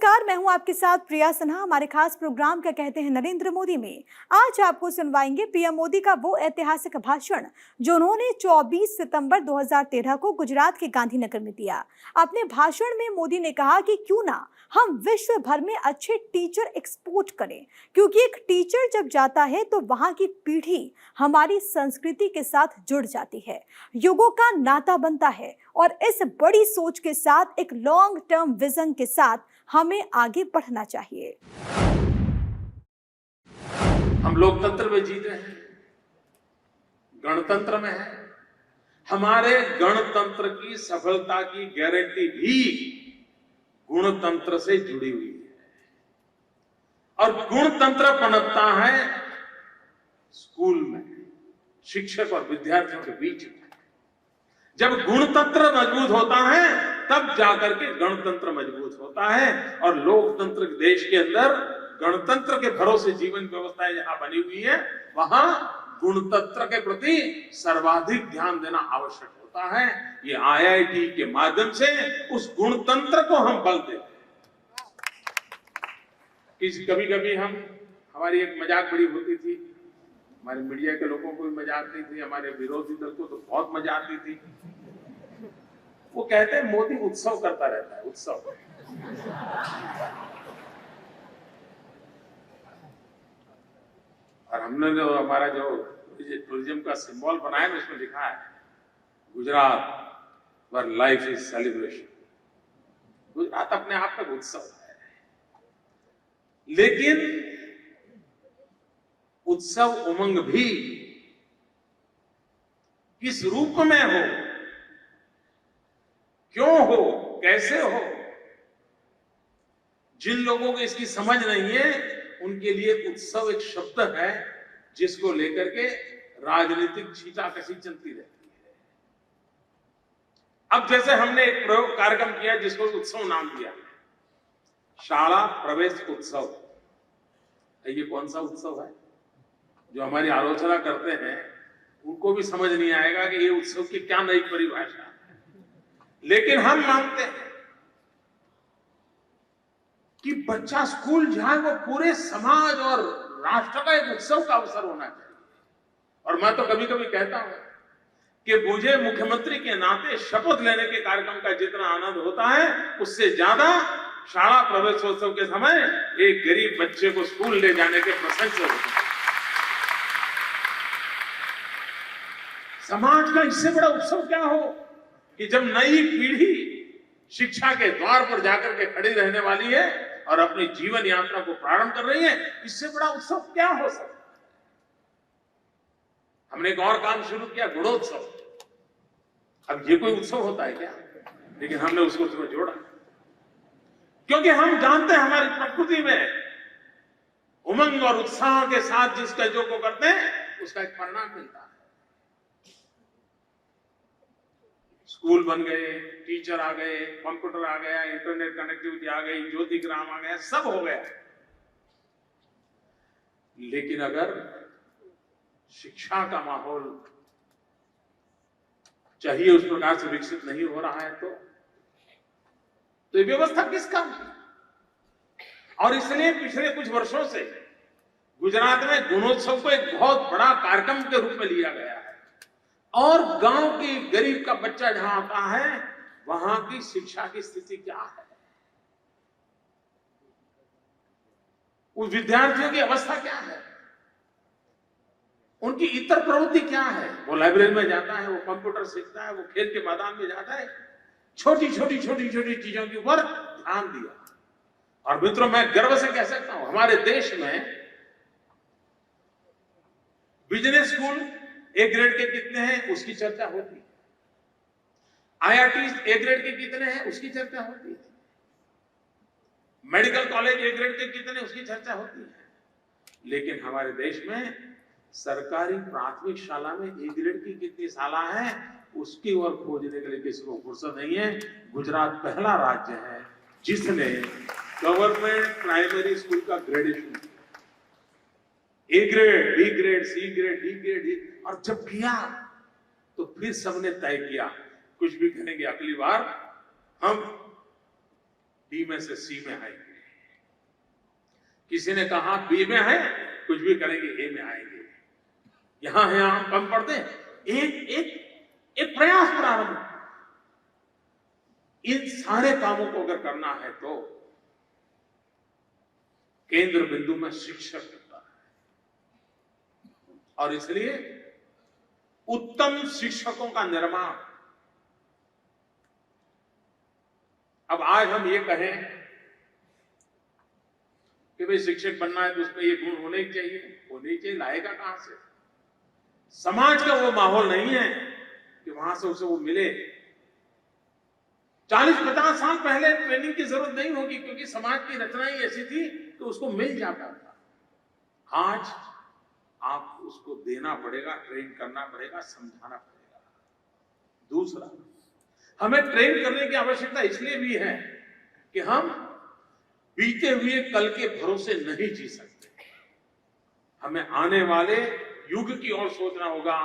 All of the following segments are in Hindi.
नमस्कार, मैं हूं आपके साथ प्रिया सिन्हा। हमारे खास प्रोग्राम क्या कहते हैं नरेंद्र मोदी में आज आपको सुनवाएंगे पीएम मोदी का वो ऐतिहासिक भाषण जो उन्होंने 24 सितंबर 2013 को गुजरात के गांधीनगर में दिया। अपने भाषण में मोदी ने कहा कि क्यों ना हम विश्व भर में अच्छे टीचर एक्सपोर्ट करें, क्योंकि एक टीचर जब जाता है तो वहां की पीढ़ी हमारी संस्कृति के साथ जुड़ जाती है, युगों का नाता बनता है और इस बड़ी सोच के साथ एक लॉन्ग टर्म विजन के साथ हमें आगे बढ़ना चाहिए। हम लोकतंत्र में जीते हैं, गणतंत्र में है। हमारे गणतंत्र की सफलता की गारंटी भी गुणतंत्र से जुड़ी हुई है और गुणतंत्र पनपता है स्कूल में, शिक्षक और विद्यार्थियों के बीच में। जब गुणतंत्र मजबूत होता है तब जाकर के गणतंत्र मजबूत होता है और लोकतंत्र देश के अंदर गणतंत्र के भरोसे जीवन व्यवस्थाएं जहां बनी हुई है वहां गुणतंत्र के प्रति सर्वाधिक ध्यान देना आवश्यक होता है। ये आईआईटी के माध्यम से उस गुणतंत्र को हम बल देते हैं। कभी कभी हमारी एक मजाक बड़ी होती थी, हमारे मीडिया के लोगों को भी मजा आती थी, हमारे विरोधी दल को तो बहुत मजा आती थी। वो कहते हैं मोदी उत्सव करता रहता है, उत्सव। और हमने जो हमारा जो टूरिज्म का सिंबल बनाया है उसमें लिखा है गुजरात वर लाइफ इज सेलिब्रेशन। गुजरात अपने आप में उत्सव है, लेकिन उत्सव उमंग भी किस रूप में हो, क्यों हो, कैसे हो, जिन लोगों को इसकी समझ नहीं है उनके लिए उत्सव एक शब्द है जिसको लेकर के राजनीतिक छींटाकशी चलती रहती है। अब जैसे हमने एक प्रयोग कार्यक्रम किया जिसको उत्सव नाम दिया, शाला प्रवेश उत्सव। ये कौन सा उत्सव है? जो हमारी आलोचना करते हैं उनको भी समझ नहीं आएगा कि ये उत्सव की क्या नई परिभाषा है, लेकिन हम मानते हैं कि बच्चा स्कूल जाए वो पूरे समाज और राष्ट्र का एक उत्सव का अवसर होना चाहिए। और मैं तो कभी कभी कहता हूं कि मुझे मुख्यमंत्री के नाते शपथ लेने के कार्यक्रम का जितना आनंद होता है उससे ज्यादा शाला प्रवेशोत्सव के समय एक गरीब बच्चे को स्कूल ले जाने के प्रसंग से होता है। समाज का इससे बड़ा उत्सव क्या हो कि जब नई पीढ़ी शिक्षा के द्वार पर जाकर के खड़ी रहने वाली है और अपनी जीवन यात्रा को प्रारंभ कर रही है, इससे बड़ा उत्सव क्या हो सकता है? हमने एक और काम शुरू किया, गुणोत्सव। अब ये कोई उत्सव होता है क्या? लेकिन हमने उसको उसमें जोड़ा क्योंकि हम जानते हैं हमारी प्रकृति में उमंग और उत्साह के साथ जिसका जो को करते हैं उसका एक परिणाम मिलता है। स्कूल बन गए, टीचर आ गए, कंप्यूटर आ गया, इंटरनेट कनेक्टिविटी आ गई, ज्योतिग्राम आ गया, सब हो गया। लेकिन अगर शिक्षा का माहौल चाहिए उस प्रकार से विकसित नहीं हो रहा है तो ये व्यवस्था किस काम की? और इसलिए पिछले कुछ वर्षों से गुजरात में गुणोत्सव को एक बहुत बड़ा कार्यक्रम के रूप में लिया गया है और गांव के गरीब का बच्चा जहां आता है वहां की शिक्षा की स्थिति क्या है, उस विद्यार्थियों की अवस्था क्या है, उनकी इतर प्रवृत्ति क्या है। वो लाइब्रेरी में जाता है, वो कंप्यूटर सीखता है, वो खेल के मैदान में जाता है, छोटी छोटी चीजों के ऊपर ध्यान दिया। और मित्रों, मैं गर्व से कह सकता हूं हमारे देश में बिजनेस स्कूल ए ग्रेड के कितने हैं उसकी चर्चा होती है, आईआईटी ए ग्रेड के कितने हैं उसकी चर्चा होती है, मेडिकल कॉलेज ए ग्रेड के कितने उसकी चर्चा होती है। लेकिन हमारे देश में सरकारी प्राथमिक शाला में ए ग्रेड की कितनी शाला है उसकी ओर खोजने के लिए किसी को फुर्सत नहीं है। गुजरात पहला राज्य है जिसने गवर्नमेंट प्राइमरी स्कूल का gradation A grade, B grade, C grade, D grade, और जब किया तो फिर सबने तय किया कुछ भी करेंगे अगली बार हम डी में से सी में आएंगे। किसी ने कहा बी में है, कुछ भी करेंगे ए में आएंगे, यहां है हम कम पढ़ते हैं। एक प्रयास प्रारंभ। इन सारे कामों को अगर करना है तो केंद्र बिंदु में शिक्षक होता है, और इसलिए उत्तम शिक्षकों का निर्माण। अब आज हम ये कहें कि भाई शिक्षक बनना है तो उसमें ये गुण होने ही चाहिए, लाएगा कहां से? समाज का वो माहौल नहीं है कि वहां से उसे वो मिले। 40-50 साल पहले ट्रेनिंग की जरूरत नहीं होगी, क्योंकि समाज की रचना ही ऐसी थी कि उसको मिल जाता था। आज आप उसको देना पड़ेगा, ट्रेन करना पड़ेगा, समझाना पड़ेगा। दूसरा, हमें ट्रेन करने की आवश्यकता इसलिए भी है कि हम बीते हुए कल के भरोसे नहीं जी सकते। हमें आने वाले युग की ओर सोचना होगा,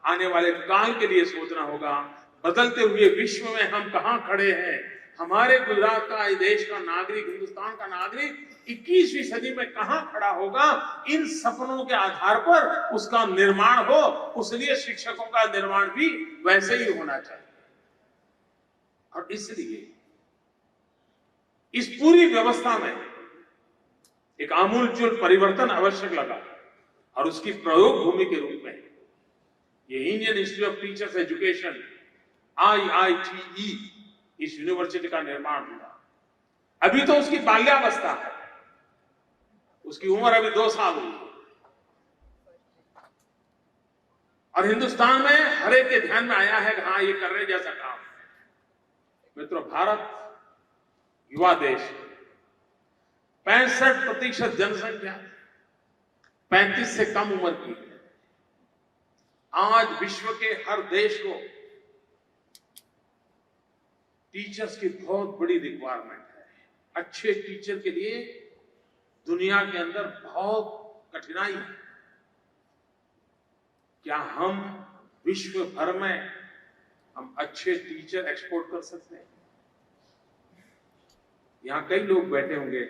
आने वाले काल के लिए सोचना होगा। बदलते हुए विश्व में हम कहां खड़े हैं, हमारे गुजरात का, देश का नागरिक, हिंदुस्तान का नागरिक 21वीं सदी में कहां खड़ा होगा, इन सपनों के आधार पर उसका निर्माण हो। उसलिए शिक्षकों का निर्माण भी वैसे ही होना चाहिए। और इसलिए इस पूरी व्यवस्था में एक आमूलचूल परिवर्तन आवश्यक लगा, और उसकी प्रयोग भूमि के रूप में ये Indian institute of teachers education IITE इस यूनिवर्सिटी का निर्माण हुआ। अभी तो उसकी बाल्यावस्था है, उसकी उम्र अभी 2 साल हुई, और हिंदुस्तान में हर एक के ध्यान में आया है कि हाँ, ये करने जैसा काम है। मित्रों, भारत युवा देश, 65% जनसंख्या 35 से कम उम्र की है। आज विश्व के हर देश को टीचर्स की बहुत बड़ी रिक्वायरमेंट है। अच्छे टीचर के लिए दुनिया के अंदर बहुत कठिनाई है। क्या हम विश्व भर में हम अच्छे टीचर एक्सपोर्ट कर सकते हैं? यहां कई लोग बैठे होंगे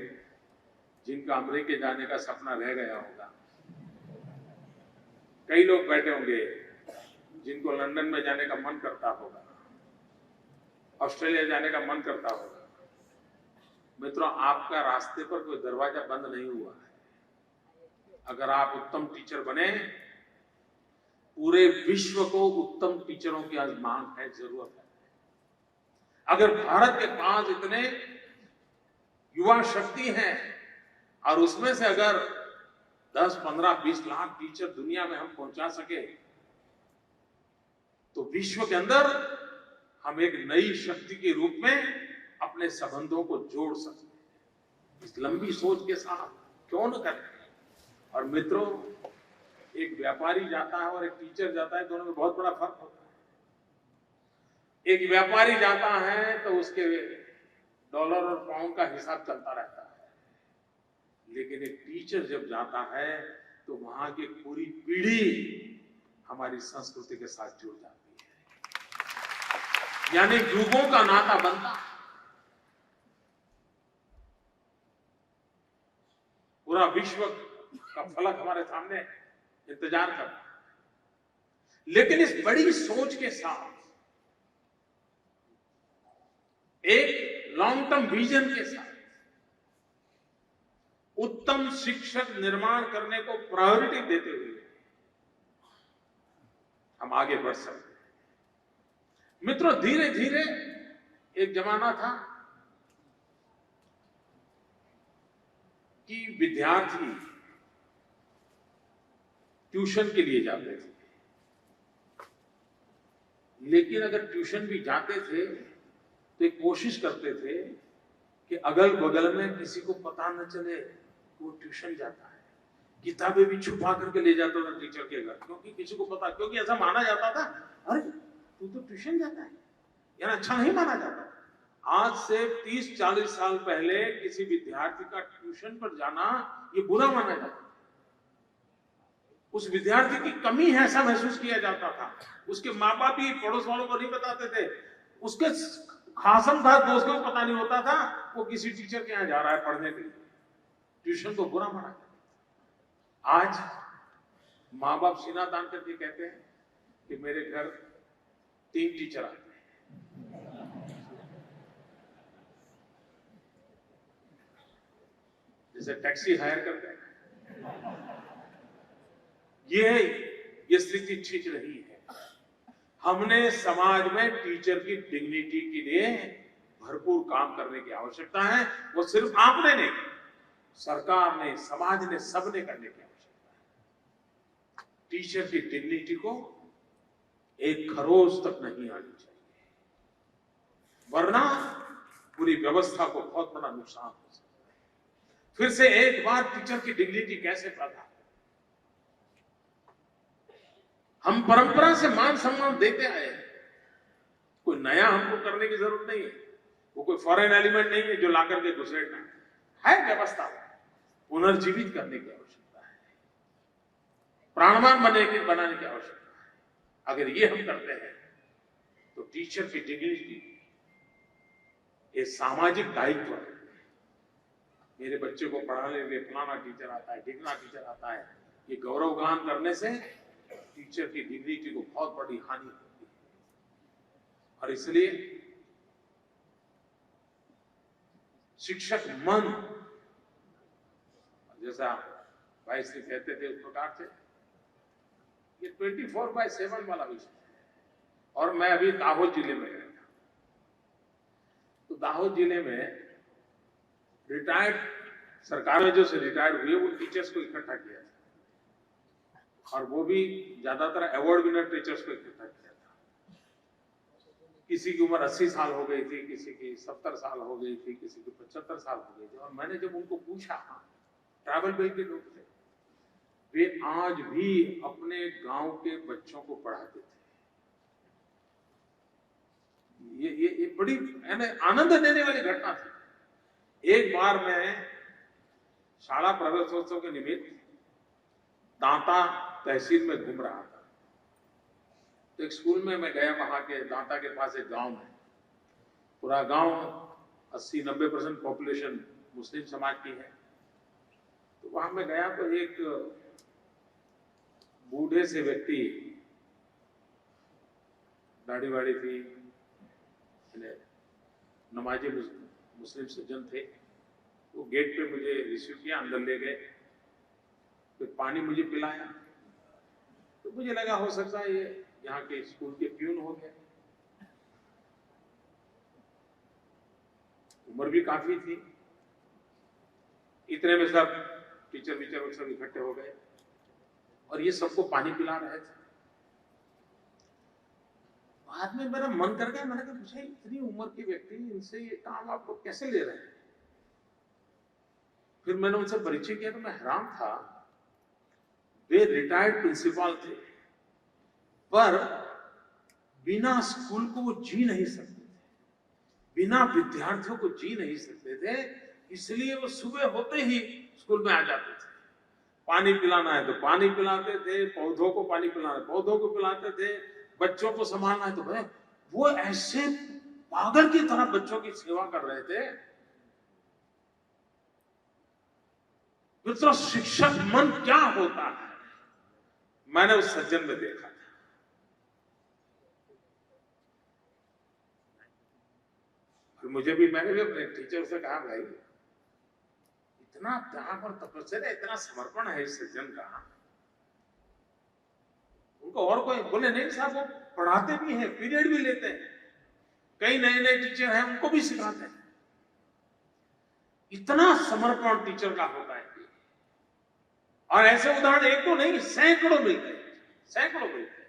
जिनका अमेरिका जाने का सपना रह गया होगा। कई लोग बैठे होंगे जिनको लंदन में जाने का मन करता होगा, ऑस्ट्रेलिया जाने का मन करता होगा। मित्रों, आपका रास्ते पर कोई दरवाजा बंद नहीं हुआ है। अगर आप उत्तम टीचर बने, पूरे विश्व को उत्तम टीचरों की आज मांग है, जरूरत है। अगर भारत के पास इतने युवा शक्ति है, और उसमें से अगर 10, 15, 20 लाख टीचर दुनिया में हम पहुंचा सके, तो विश्व के अंदर हम एक नई शक्ति के रूप में अपने संबंधों को जोड़ सकते हैं। इस लंबी सोच के साथ क्यों न करें? और मित्रों, एक व्यापारी जाता है और एक टीचर जाता है, दोनों में बहुत बड़ा फर्क होता है। एक व्यापारी जाता है तो उसके डॉलर और पाउंड का हिसाब चलता रहता है, लेकिन एक टीचर जब जाता है तो वहां की पूरी पीढ़ी हमारी संस्कृति के साथ जुड़ जाती है, यानी युगों का नाता बनता है। पूरा विश्व का फलक हमारे सामने इंतजार कर रहा है। लेकिन इस बड़ी सोच के साथ, एक लॉन्ग टर्म विजन के साथ, उत्तम शिक्षक निर्माण करने को प्रायोरिटी देते हुए हम आगे बढ़ सकते हैं। मित्रों, धीरे धीरे एक जमाना था कि विद्यार्थी ट्यूशन के लिए जाते थे, लेकिन अगर ट्यूशन भी जाते थे तो एक कोशिश करते थे कि अगल बगल में किसी को पता न चले वो ट्यूशन जाता है। किताबें भी छुपा करके ले जाता था टीचर के घर, क्योंकि किसी को पता, क्योंकि ऐसा माना जाता था, अरे तू तो ट्यूशन जाता है, यानी अच्छा नहीं माना जाता। आज से 30-40 साल पहले किसी विद्यार्थी का ट्यूशन पर जाना ये बुरा माना जाता था। उस विद्यार्थी की कमी है ऐसा महसूस किया जाता था। उसके माँ बाप भी पड़ोस वालों को नहीं बताते थे, उसके खासम था दोस्तों को पता नहीं होता था वो किसी टीचर के यहाँ जा रहा है पढ़ने के लिए। ट्यूशन को बुरा माना जाता। आज माँ बाप सीना तान करके कहते हैं कि मेरे घर 3 टीचर आते हैं। जैसे टैक्सी हायर करते हैं। ये स्थिति ठीक रही है। हमने समाज में टीचर की डिग्निटी के लिए भरपूर काम करने की आवश्यकता है। वो सिर्फ आपने नहीं, सरकार ने, समाज ने, सबने करने की आवश्यकता है। टीचर की डिग्निटी को एक खरोच तक नहीं आनी चाहिए, वरना पूरी व्यवस्था को बहुत बड़ा नुकसान हो सकता है। फिर से एक बार टीचर की डिग्निटी कैसे पैदा? हम परंपरा से मान सम्मान देते आए हैं, कोई नया हमको करने की जरूरत नहीं है। वो कोई फॉरेन एलिमेंट नहीं है जो ला करके घुसेड़ना है। व्यवस्था पुनर्जीवित करने की आवश्यकता है, प्राणवान बनाने की आवश्यकता है। अगर ये हम करते हैं तो टीचर की डिग्निटी ये सामाजिक दायित्व है। मेरे बच्चे को पढ़ाने के लिए फलाना टीचर आता है, ढिकना टीचर आता है, ये गौरवगान करने से टीचर की डिग्निटी को बहुत बड़ी हानि होती है। और इसलिए शिक्षक मन, जैसा भाई श्री कहते थे उस प्रकार से, ये 24/7 वाला विषय है। और मैं अभी दाहोद जिले में गया था, तो दाहोद जिले में रिटायर्ड सरकार में जो से रिटायर्ड हुए उन टीचर्स को इकट्ठा किया था, और वो भी ज्यादातर अवार्ड विनर टीचर्स को इकट्ठा किया था। किसी की उम्र 80 साल हो गई थी, किसी की 70 साल हो गई थी, किसी की 75 साल हो गई थी। और मैंने जब उनको पूछा, ट्रैवल बेल के लोग थे, वे आज भी अपने गांव के बच्चों को पढ़ाते थे। ये बड़ी आनंद देने वाली घटना थी। एक बार मैं शाला प्रवेशोत्सव के निमित्त दांता तहसील में घूम रहा था, तो एक स्कूल में मैं गया। वहां के दांता के पास एक गांव में, पूरा गांव 80-90% पॉपुलेशन मुस्लिम समाज की है। तो वहां मैं गया तो एक बूढ़े से व्यक्ति, दाढ़ी वाड़ी थी, नमाजी मुस्लिम सज्जन थे, वो गेट पे मुझे रिसीव किया, अंदर ले गए, फिर पानी मुझे पिलाया। तो मुझे लगा हो सकता है ये यहाँ के स्कूल के प्यून हो गए। उम्र भी काफी थी। इतने में सब टीचर वीचर सब इकट्ठे हो गए और ये सबको पानी पिला रहे थे। बाद में मेरा मन कर गया, मैंने कहा पूछा इतनी उम्र के व्यक्ति, इनसे ये काम आप लोग कैसे ले रहे हैं? फिर मैंने उनसे परिचय किया तो मैं हैरान था। वे रिटायर्ड प्रिंसिपल थे, पर बिना स्कूल को वो जी नहीं सकते थे, बिना विद्यार्थियों को जी नहीं सकते थे। इसलिए वो सुबह होते ही स्कूल में आ जाते थे। पानी पिलाना है तो पानी पिलाते थे, पौधों को पानी पिलाना है पौधों को पिलाते थे, बच्चों को संभालना है तो भाई वो ऐसे पागल की तरह बच्चों की सेवा कर रहे थे। मित्रों, शिक्षक मन क्या होता है मैंने उस सज्जन में देखा था। मैंने भी अपने टीचर से कहा, भाई इतना त्याग और तपस्या, इतना समर्पण है इस सज्जन का। उनको और कोई बोले नहीं साहब, वो पढ़ाते भी हैं, पीरियड भी लेते हैं, कई नए नए टीचर हैं उनको भी सिखाते हैं। इतना समर्पण टीचर का होता है। और ऐसे उदाहरण एक तो नहीं, सैकड़ों मिलते हैं, सैकड़ों मिलते हैं।